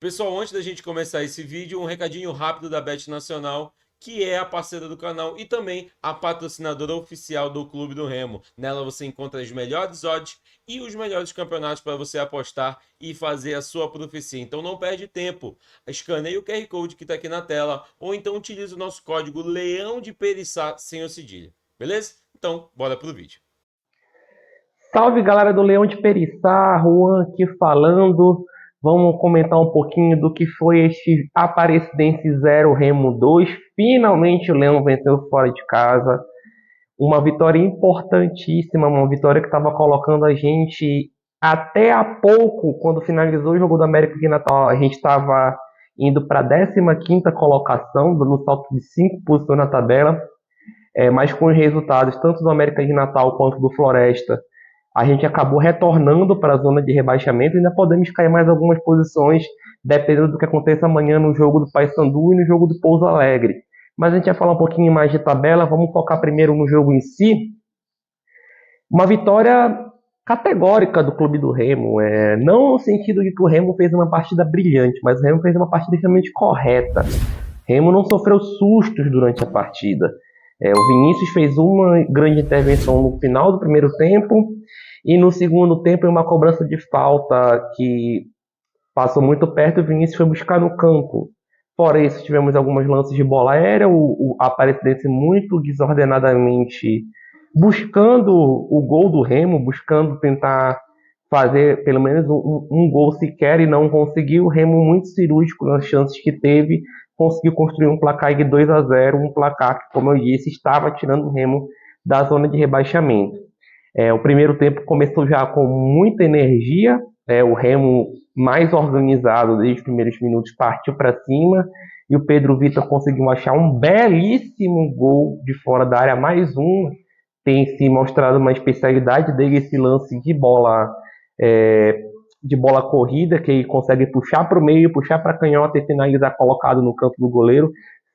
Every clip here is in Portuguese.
Pessoal, antes da gente começar esse vídeo, um recadinho rápido da Bet Nacional, que é a parceira do canal e também a patrocinadora oficial do Clube do Remo. Nela você encontra as melhores odds e os melhores campeonatos para você apostar e fazer a sua profecia. Então não perde tempo. Escaneie o QR Code que está aqui na tela ou então utilize o nosso código Leão de Periçá sem o cedilha. Beleza? Então, bora pro vídeo. Salve galera do Leão de Periçá, Juan aqui falando. Vamos comentar um pouquinho do que foi este Aparecidense 0 Remo 2. Finalmente o Leão venceu fora de casa. Uma vitória importantíssima, uma vitória que estava colocando a gente até há pouco, quando finalizou o jogo do América de Natal, a gente estava indo para a 15ª colocação, no salto de 5 posições na tabela. Mas com os resultados tanto do América de Natal quanto do Floresta, a gente acabou retornando para a zona de rebaixamento e ainda podemos cair mais algumas posições, dependendo do que aconteça amanhã no jogo do Paysandu e no jogo do Pouso Alegre. Mas a gente vai falar um pouquinho mais de tabela, vamos focar primeiro no jogo em si. Uma vitória categórica do Clube do Remo, não no sentido de que o Remo fez uma partida brilhante, mas o Remo fez uma partida extremamente correta. O Remo não sofreu sustos durante a partida. O Vinícius fez uma grande intervenção no final do primeiro tempo e no segundo tempo em uma cobrança de falta que passou muito perto, o Vinícius foi buscar no campo. Fora isso, tivemos alguns lances de bola aérea, o Aparecidense muito desordenadamente buscando o gol do Remo, buscando tentar fazer pelo menos um gol sequer e não conseguiu. O Remo muito cirúrgico nas chances que teve, conseguiu construir um placar de 2-0, um placar que, como eu disse, estava tirando o Remo da zona de rebaixamento. O primeiro tempo começou já com muita energia, o Remo mais organizado desde os primeiros minutos partiu para cima e o Pedro Vitor conseguiu achar um belíssimo gol de fora da área, mais um. Tem se mostrado uma especialidade dele esse lance de bola corrida, que ele consegue puxar para o meio, puxar para a canhota e finalizar colocado no campo do goleiro.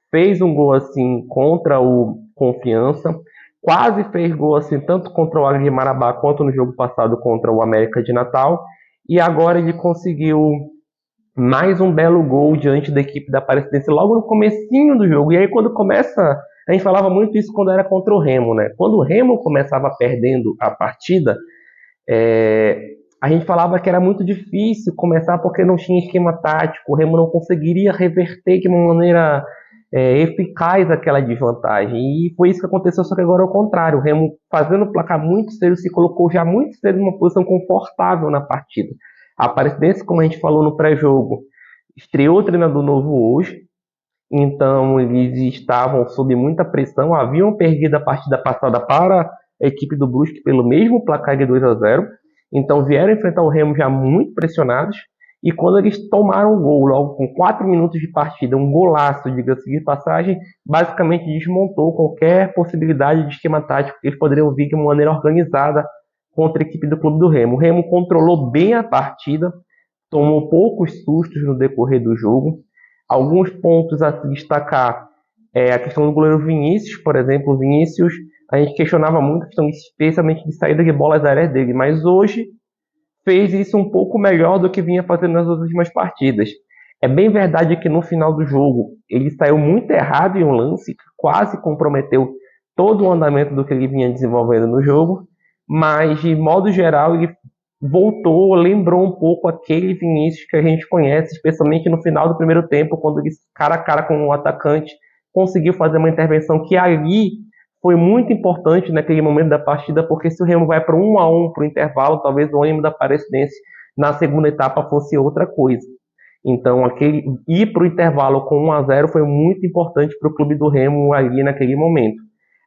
Fez um gol assim contra o Confiança, quase fez gol assim tanto contra o Águia de Marabá quanto no jogo passado contra o América de Natal, e agora ele conseguiu mais um belo gol diante da equipe da Aparecidense logo no comecinho do jogo. E aí quando começa, a gente falava muito isso quando era contra o Remo, né? Quando o Remo começava perdendo a partida, a gente falava que era muito difícil começar porque não tinha esquema tático, o Remo não conseguiria reverter de uma maneira eficaz aquela desvantagem. E foi isso que aconteceu, só que agora é o contrário. O Remo, fazendo o placar muito cedo, se colocou já muito cedo numa posição confortável na partida. A Aparecidense, como a gente falou no pré-jogo, estreou o treinador novo hoje, então eles estavam sob muita pressão, haviam perdido a partida passada para a equipe do Brusque pelo mesmo placar de 2-0, então vieram enfrentar o Remo já muito pressionados, e quando eles tomaram o gol, logo com 4 minutos de partida, um golaço, diga-se de passagem, basicamente desmontou qualquer possibilidade de esquema tático que eles poderiam vir de uma maneira organizada contra a equipe do Clube do Remo. O Remo controlou bem a partida, tomou poucos sustos no decorrer do jogo. Alguns pontos a se destacar a questão do goleiro Vinícius, por exemplo. O Vinícius, a gente questionava muito a questão, especialmente de saída de bolas aéreas dele, mas hoje fez isso um pouco melhor do que vinha fazendo nas últimas partidas. É bem verdade que no final do jogo ele saiu muito errado em um lance que quase comprometeu todo o andamento do que ele vinha desenvolvendo no jogo, mas de modo geral ele voltou, lembrou um pouco aquele Vinícius que a gente conhece, especialmente no final do primeiro tempo, quando ele, cara a cara com o atacante, conseguiu fazer uma intervenção que ali foi muito importante naquele momento da partida, porque se o Remo vai para 1-1 para o intervalo, talvez o ânimo da Aparecidense na segunda etapa fosse outra coisa. Então, ir para o intervalo com 1-0 foi muito importante para o clube do Remo ali naquele momento.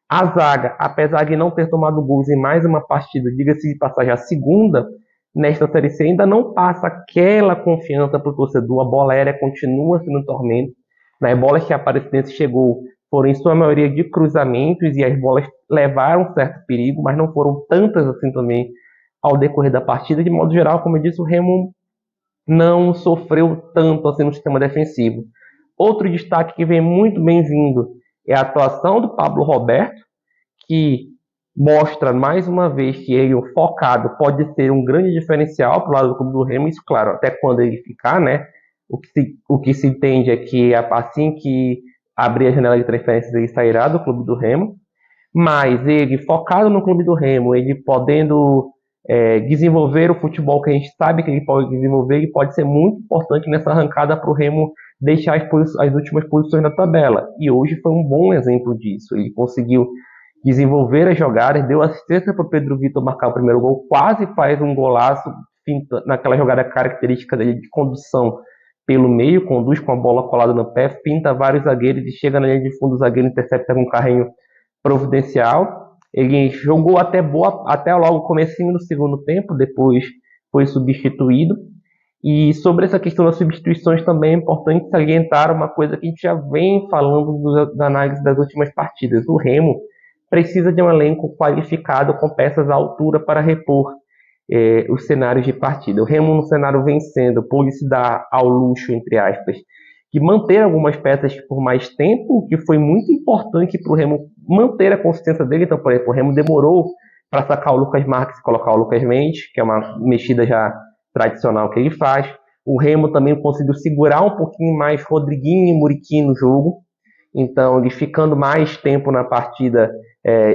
A zaga, apesar de não ter tomado gols em mais uma partida, diga-se de passagem, a segunda nesta Série C, ainda não passa aquela confiança para o torcedor. A bola aérea continua sendo um tormento. Nas bolas que a Aparecidense chegou foram em sua maioria de cruzamentos e as bolas levaram certo perigo, mas não foram tantas assim também ao decorrer da partida. De modo geral, como eu disse, o Remo não sofreu tanto assim no sistema defensivo. Outro destaque que vem muito bem-vindo é a atuação do Pablo Roberto, que mostra mais uma vez que ele, focado, pode ser um grande diferencial para o lado do clube do Remo, isso claro, até quando ele ficar, né? O que se entende é que assim que abrir a janela de transferências, ele sairá do clube do Remo, mas ele focado no clube do Remo, ele podendo desenvolver o futebol que a gente sabe que ele pode desenvolver, ele pode ser muito importante nessa arrancada para o Remo deixar as últimas posições na tabela. E hoje foi um bom exemplo disso. Ele conseguiu desenvolver as jogadas, deu assistência para o Pedro Vitor marcar o primeiro gol, quase faz um golaço naquela jogada característica dele de condução pelo meio, conduz com a bola colada no pé, finta vários zagueiros e chega na linha de fundo, o zagueiro intercepta com um carrinho providencial. Ele jogou até logo o comecinho do segundo tempo, depois foi substituído. E sobre essa questão das substituições também é importante salientar uma coisa que a gente já vem falando da análise das últimas partidas. O Remo precisa de um elenco qualificado com peças à altura para repor os cenários de partida. O Remo no cenário vencendo pôde se dar ao luxo, entre aspas, de manter algumas peças por mais tempo, o que foi muito importante para o Remo manter a consistência dele. Então, por exemplo, o Remo demorou para sacar o Lucas Marques e colocar o Lucas Mendes, que é uma mexida já tradicional que ele faz. O Remo também conseguiu segurar um pouquinho mais Rodriguinho e Muriqui no jogo. Então, ele ficando mais tempo na partida,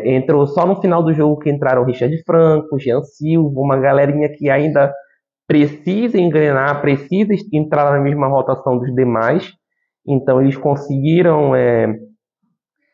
entrou só no final do jogo que entraram Richard Franco, Jean Silva, uma galerinha que ainda precisa engrenar, precisa entrar na mesma rotação dos demais. Então, eles conseguiram...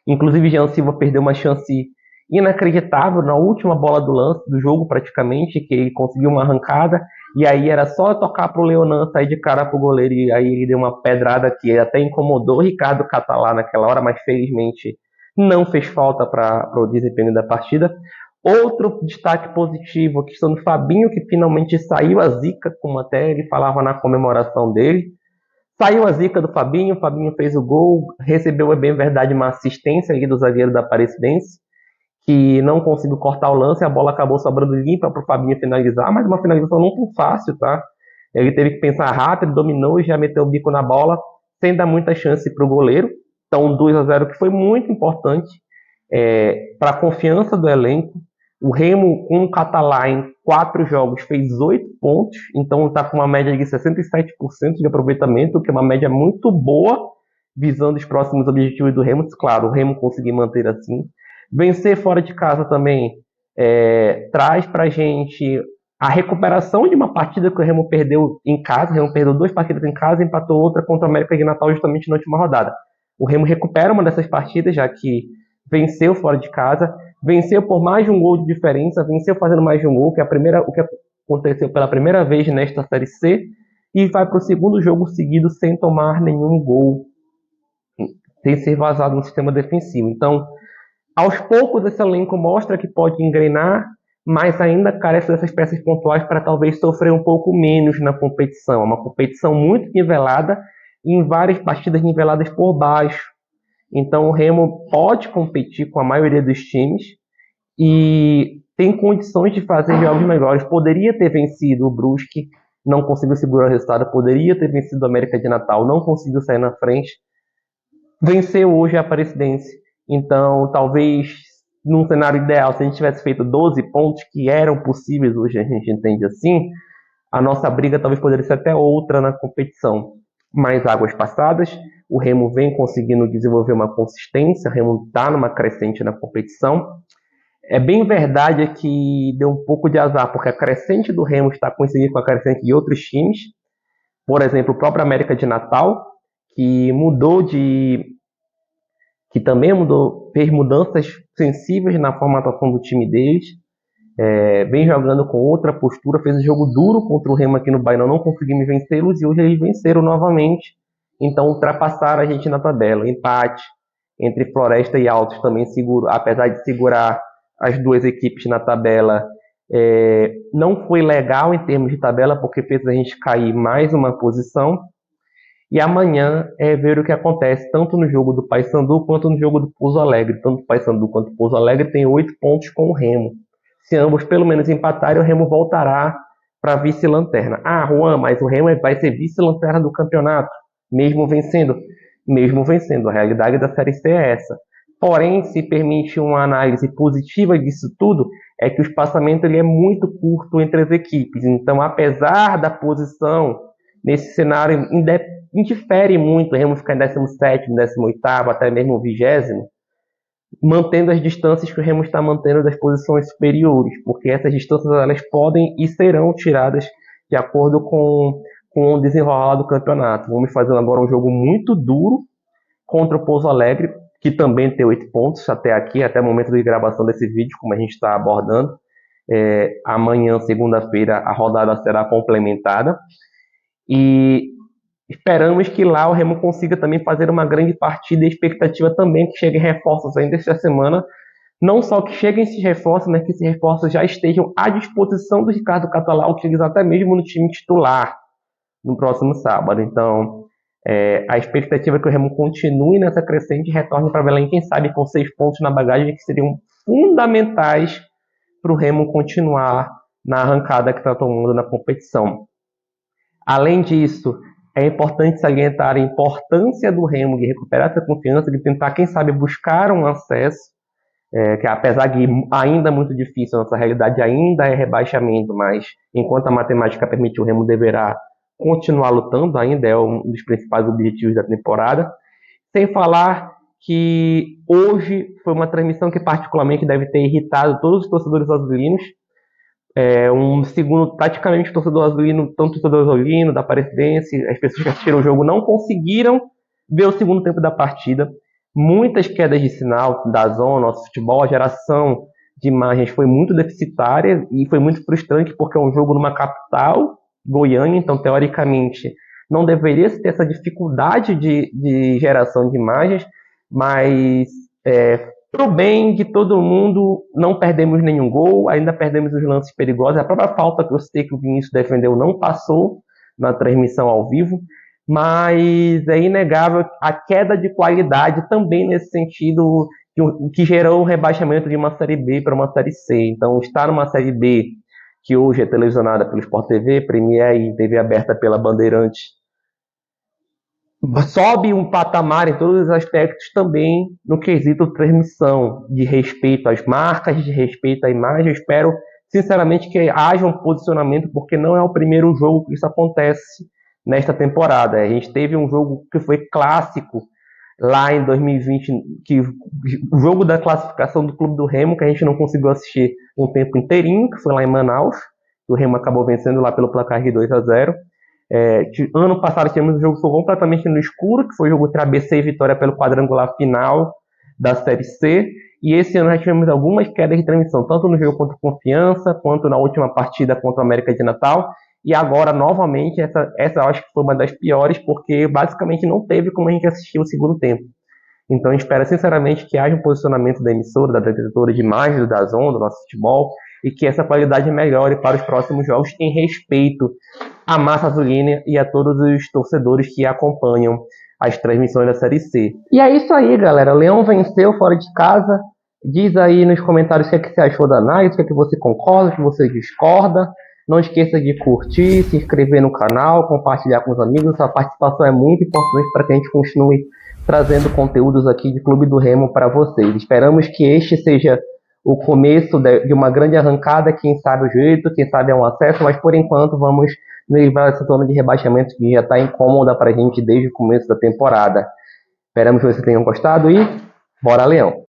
Inclusive, Jean Silva perdeu uma chance inacreditável na última bola do lance do jogo, praticamente, que ele conseguiu uma arrancada, e aí era só tocar para o Leonan sair de cara para o goleiro, e aí ele deu uma pedrada que até incomodou o Ricardo Catalá naquela hora, mas felizmente não fez falta para o desempenho da partida. Outro destaque positivo, a questão do Fabinho, que finalmente saiu a zica, como até ele falava na comemoração dele. Saiu a zica do Fabinho, o Fabinho fez o gol, recebeu, é bem verdade, uma assistência ali do zagueiro da Aparecidense, que não conseguiu cortar o lance, a bola acabou sobrando limpa para o Fabinho finalizar, mas uma finalização não tão fácil, tá? Ele teve que pensar rápido, dominou e já meteu o bico na bola, sem dar muita chance para o goleiro. Então, 2-0, que foi muito importante para a confiança do elenco. O Remo, com o Catalá, em 4 jogos, fez 8 pontos, então está com uma média de 67% de aproveitamento, que é uma média muito boa, visando os próximos objetivos do Remo. Claro, o Remo conseguir manter assim. Vencer fora de casa também traz para a gente a recuperação de uma partida que o Remo perdeu em casa. O Remo perdeu 2 partidas em casa e empatou outra contra o América de Natal justamente na última rodada. O Remo recupera uma dessas partidas, já que venceu fora de casa, venceu por mais de um gol de diferença, venceu fazendo mais de um gol, o que aconteceu pela primeira vez nesta Série C, e vai para o segundo jogo seguido sem tomar nenhum gol, sem ser vazado no sistema defensivo. Então, aos poucos, esse elenco mostra que pode engrenar, mas ainda carece dessas peças pontuais para talvez sofrer um pouco menos na competição. É uma competição muito nivelada, e em várias partidas niveladas por baixo. Então o Remo pode competir com a maioria dos times e tem condições de fazer jogos melhores. Poderia ter vencido o Brusque, não conseguiu segurar o resultado. Poderia ter vencido o América de Natal, não conseguiu sair na frente. Venceu hoje a Aparecidense. Então talvez num cenário ideal, se a gente tivesse feito 12 pontos que eram possíveis, hoje a gente entende assim, a nossa briga talvez poderia ser até outra na competição. Mais águas passadas, o Remo vem conseguindo desenvolver uma consistência, o Remo está numa crescente na competição. É bem verdade que deu um pouco de azar, porque a crescente do Remo está coincidindo com a crescente de outros times. Por exemplo, o próprio América de Natal, que também fez mudanças sensíveis na formatação do time deles. Vem jogando com outra postura, fez um jogo duro contra o Remo aqui no Bainão, não conseguimos vencê-los, e hoje eles venceram novamente, então ultrapassaram a gente na tabela. O empate entre Floresta e Altos também segurou, apesar de segurar as duas equipes na tabela, não foi legal em termos de tabela, porque fez a gente cair mais uma posição. E amanhã ver o que acontece tanto no jogo do Paysandu quanto no jogo do Pouso Alegre. Tanto o Paysandu quanto o Pouso Alegre tem 8 pontos com o Remo. Se ambos pelo menos empatarem, o Remo voltará para vice-lanterna. Juan, mas o Remo vai ser vice-lanterna do campeonato, mesmo vencendo. Mesmo vencendo, a realidade da Série C é essa. Porém, se permite uma análise positiva disso tudo, é que o espaçamento ele é muito curto entre as equipes. Então, apesar da posição nesse cenário indifere muito o Remo ficar em 17º, 18º, até mesmo 20º, mantendo as distâncias que o Remo está mantendo das posições superiores, porque essas distâncias elas podem e serão tiradas de acordo com o desenrolar do campeonato. Vamos fazer agora um jogo muito duro contra o Pouso Alegre, que também tem 8 pontos até aqui, até o momento de gravação desse vídeo, como a gente está abordando. Amanhã, segunda-feira, a rodada será complementada. E esperamos que lá o Remo consiga também fazer uma grande partida e expectativa também que cheguem reforços ainda esta semana. Não só que cheguem esses reforços, mas que esses reforços já estejam à disposição do Ricardo Catalão, que chega até mesmo no time titular no próximo sábado. Então, a expectativa é que o Remo continue nessa crescente e retorne para Belém, quem sabe com 6 pontos na bagagem, que seriam fundamentais para o Remo continuar na arrancada que está tomando na competição. Além disso, é importante salientar a importância do Remo de recuperar essa confiança, de tentar, quem sabe, buscar um acesso, que apesar de ainda muito difícil, nossa realidade ainda é rebaixamento, mas enquanto a matemática permite, o Remo deverá continuar lutando, ainda é um dos principais objetivos da temporada. Sem falar que hoje foi uma transmissão que particularmente deve ter irritado todos os torcedores azulinos. Um segundo, praticamente, torcedor azulino, tanto torcedor azulino, da Aparecidense, as pessoas que assistiram o jogo não conseguiram ver o segundo tempo da partida. Muitas quedas de sinal da zona, nosso futebol, a geração de imagens foi muito deficitária e foi muito frustrante porque é um jogo numa capital, Goiânia, então teoricamente não deveria ter essa dificuldade de geração de imagens, mas para o bem de todo mundo, não perdemos nenhum gol, ainda perdemos os lances perigosos. A própria falta que eu sei que o Vinícius defendeu não passou na transmissão ao vivo, mas é inegável a queda de qualidade também nesse sentido, que gerou o rebaixamento de uma Série B para uma Série C. Então, estar numa Série B, que hoje é televisionada pelo Sport TV, Premier e TV aberta pela Bandeirantes, sobe um patamar em todos os aspectos também no quesito transmissão, de respeito às marcas, de respeito à imagem. Eu espero, sinceramente, que haja um posicionamento, porque não é o primeiro jogo que isso acontece nesta temporada. A gente teve um jogo que foi clássico lá em 2020, o jogo da classificação do Clube do Remo, que a gente não conseguiu assistir um tempo inteirinho, que foi lá em Manaus. O Remo acabou vencendo lá pelo placar de 2-0. Ano passado tivemos um jogo que foi completamente no escuro, que foi o jogo entre ABC e Vitória pelo quadrangular final da Série C, e esse ano já tivemos algumas quedas de transmissão, tanto no jogo contra o Confiança, quanto na última partida contra o América de Natal, e agora novamente, essa eu acho que foi uma das piores, porque basicamente não teve como a gente assistir o segundo tempo. Então eu espero sinceramente que haja um posicionamento da emissora, da diretora de imagens da Dazon, do nosso futebol, e que essa qualidade melhore para os próximos jogos em respeito à massa azulina e a todos os torcedores que acompanham as transmissões da Série C. E é isso aí, galera. O Leão venceu fora de casa. Diz aí nos comentários o que, é que você achou da análise, o que, é que você concorda, o que você discorda. Não esqueça de curtir, se inscrever no canal, compartilhar com os amigos. Sua participação é muito importante para que a gente continue trazendo conteúdos aqui de Clube do Remo para vocês. Esperamos que este seja o começo de uma grande arrancada, quem sabe o jeito, quem sabe é um acesso, mas por enquanto vamos nos livrar dessa zona de rebaixamento que já está incômoda para a gente desde o começo da temporada. Esperamos que vocês tenham gostado e bora, Leão!